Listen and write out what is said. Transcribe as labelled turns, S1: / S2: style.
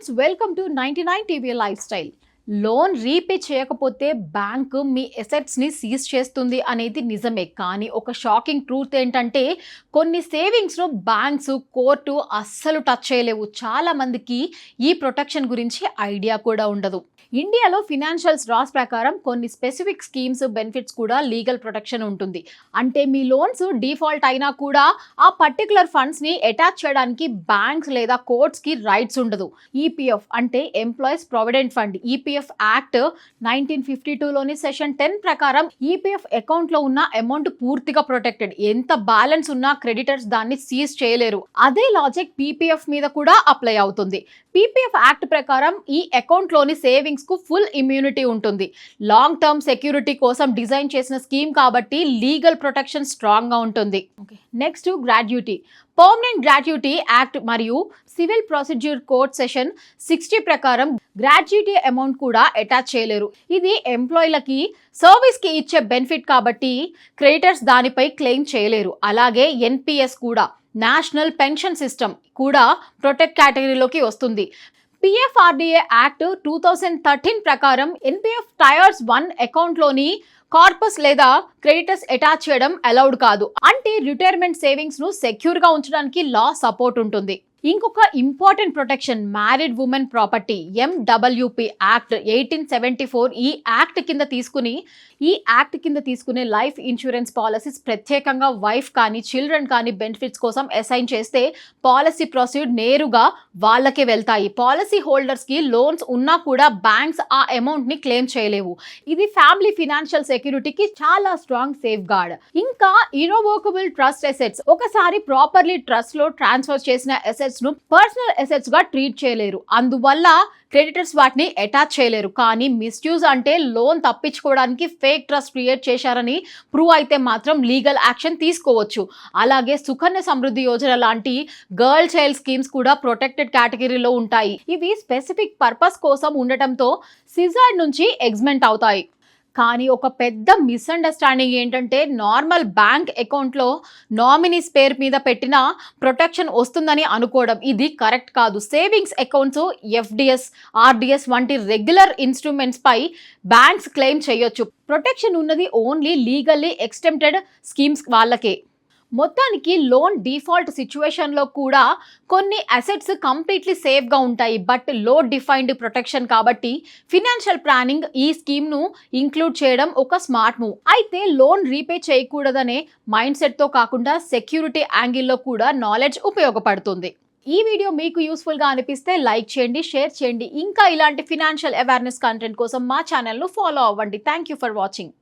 S1: Friends, welcome to 99 TV life style. Loan repay చేయకపోతే bank మీ అసెట్స్ని seize చేస్తుంది అనేది నిజమే. కానీ ఒక షాకింగ్ ట్రూత్ ఏంటంటే కొన్ని సేవింగ్స్ను బ్యాంక్స్, కోర్టు అస్సలు టచ్ చేయలేవు. చాలా మందికి ఈ ప్రొటెక్షన్ గురించి ఐడియా కూడా ఉండదు. ఇండియాలో ఫినాన్షియల్ లాస్ ప్రకారం కొన్ని స్పెసిఫిక్ స్కీమ్స్, బెనిఫిట్స్ కూడా లీగల్ ప్రొటెక్షన్ ఉంటుంది. అంటే మీ లోన్స్ డిఫాల్ట్ అయినా కూడా ఆ పర్టికులర్ ఫండ్స్ని అటాచ్ చేయడానికి బ్యాంక్స్ లేదా కోర్ట్స్కి రైట్స్ ఉండదు. ఈపీఎఫ్ అంటే employees provident fund. EPF act 1952లోని సెషన్ 10 ప్రకారం ఈపీఎఫ్ అకౌంట్లో ఉన్న అమౌంట్ పూర్తిగా ప్రొటెక్టెడ్. ఎంత బ్యాలెన్స్ ఉన్నా క్రెడిటర్స్ దాన్ని సీజ్ చేయలేరు. అదే లాజిక్ పీపీఎఫ్ మీద కూడా అప్లై అవుతుంది. పీపీఎఫ్ యాక్ట్ ప్రకారం ఈ అకౌంట్లోని సేవింగ్స్ కు ఫుల్ ఇమ్యూనిటీ ఉంటుంది. లాంగ్ టర్మ్ సెక్యూరిటీ కోసం డిజైన్ చేసిన స్కీమ్ కాబట్టి లీగల్ ప్రొటెక్షన్ స్ట్రాంగ్ గా ఉంటుంది. Next, gratuity. Permanent gratuity act మరియు సివిల్ ప్రొసీడ్యూర్ కోడ్ సెషన్ 60 ప్రకారం గ్రాట్యుటీ అమౌంట్ కూడా అటాచ్ చేయలేరు. ఇది ఎంప్లాయీలకి సర్వీస్ కి ఇచ్చే బెనిఫిట్ కాబట్టి క్రెడిటర్స్ దానిపై క్లెయిమ్ చేయలేరు. అలాగే ఎన్పిఎస్ కూడా, నేషనల్ పెన్షన్ సిస్టమ్ కూడా ప్రొటెక్ట్ కేటగిరీలోకి వస్తుంది. పిఎఫ్ఆర్డిఏ యాక్ట్ 2013 ప్రకారం ఎన్పిఎఫ్ టైర్స్ 1 అకౌంట్లోని కార్పస్ లేదా క్రెడిటర్స్ అటాచ్ చేయడం అలౌడ్ కాదు. అంటే రిటైర్మెంట్ సేవింగ్స్ ను సెక్యూర్ గా ఉంచడానికి లా సపోర్ట్ ఉంటుంది. ఇంకొక important protection married women property. MWP act 1874 ఈ యాక్ట్ కింద తీసుకునే లైఫ్ ఇన్సూరెన్స్ పాలసీస్ ప్రత్యేకంగా వైఫ్ కానీ చిల్డ్రన్ కానీ బెనిఫిట్స్ కోసం అసైన్ చేస్తే పాలసీ ప్రొసీడ్ నేరుగా వాళ్ళకే వెళ్తాయి. పాలసీ హోల్డర్స్ కి లోన్స్ ఉన్నా కూడా బ్యాంక్స్ ఆ అమౌంట్ ని క్లెయిమ్ చేయలేవు. ఇది ఫ్యామిలీ ఫినాన్షియల్ సెక్యూరిటీకి చాలా స్ట్రాంగ్ సేఫ్ గార్డ్. ఇంకా ఇర్రివోకబుల్ ట్రస్ట్ అసెట్స్. ఒకసారి ప్రాపర్లీ ట్రస్ట్ లో ట్రాన్స్ఫర్ చేసిన అసెట్స్ ను పర్సనల్ అసెట్స్ గా ట్రీట్ చేయలేరు. అందువల్ల క్రెడిటర్స్ వాటిని అటాచ్ చేయలేరు. కానీ మిస్యూజ్ అంటే లోన్ తప్పించుకోవడానికి ఫేక్ ట్రస్ట్ క్రియేట్ చేశారని ప్రూవ్ అయితే మాత్రం లీగల్ యాక్షన్ తీసుకోవచ్చు. అలాగే సుకన్య సమృద్ధి యోజన లాంటి గర్ల్ చైల్డ్ స్కీమ్స్ కూడా ప్రొటెక్టెడ్ కేటగిరీలో ఉంటాయి. ఇవి స్పెసిఫిక్ పర్పస్ కోసం ఉండటంతో సిజార్డ్ నుంచి ఎగ్జ్మెంట్ అవుతాయి. కానీ ఒక పెద్ద మిస్అండర్స్టాండింగ్ ఏంటంటే నార్మల్ బ్యాంక్ అకౌంట్లో నామినీస్ పేరు మీద పెట్టిన ప్రొటెక్షన్ వస్తుందని అనుకోవడం. ఇది కరెక్ట్ కాదు. సేవింగ్స్ అకౌంట్స్, ఎఫ్డిఎస్, ఆర్డిఎస్ వంటి రెగ్యులర్ ఇన్స్ట్రుమెంట్స్ పై బ్యాంక్స్ క్లెయిమ్ చేయొచ్చు. ప్రొటెక్షన్ ఉన్నది ఓన్లీ లీగల్లీ ఎక్స్టెంప్టెడ్ స్కీమ్స్ వాళ్ళకే. మొత్తానికి లోన్ డిఫాల్ట్ సిచ్యువేషన్లో కూడా కొన్ని అసెట్స్ కంప్లీట్లీ సేఫ్గా ఉంటాయి. బట్ లో డిఫైన్డ్ ప్రొటెక్షన్ కాబట్టి ఫినాన్షియల్ ప్లానింగ్ ఈ స్కీమ్ను ఇంక్లూడ్ చేయడం ఒక స్మార్ట్ మూవ్. అయితే లోన్ రీపే చేయకూడదనే మైండ్ సెట్తో కాకుండా సెక్యూరిటీ యాంగిల్లో కూడా నాలెడ్జ్ ఉపయోగపడుతుంది. ఈ వీడియో మీకు యూస్ఫుల్గా అనిపిస్తే లైక్ చేయండి, షేర్ చేయండి. ఇంకా ఇలాంటి ఫినాన్షియల్ అవేర్నెస్ కంటెంట్ కోసం మా ఛానల్ను ఫాలో అవ్వండి. Thank you for watching.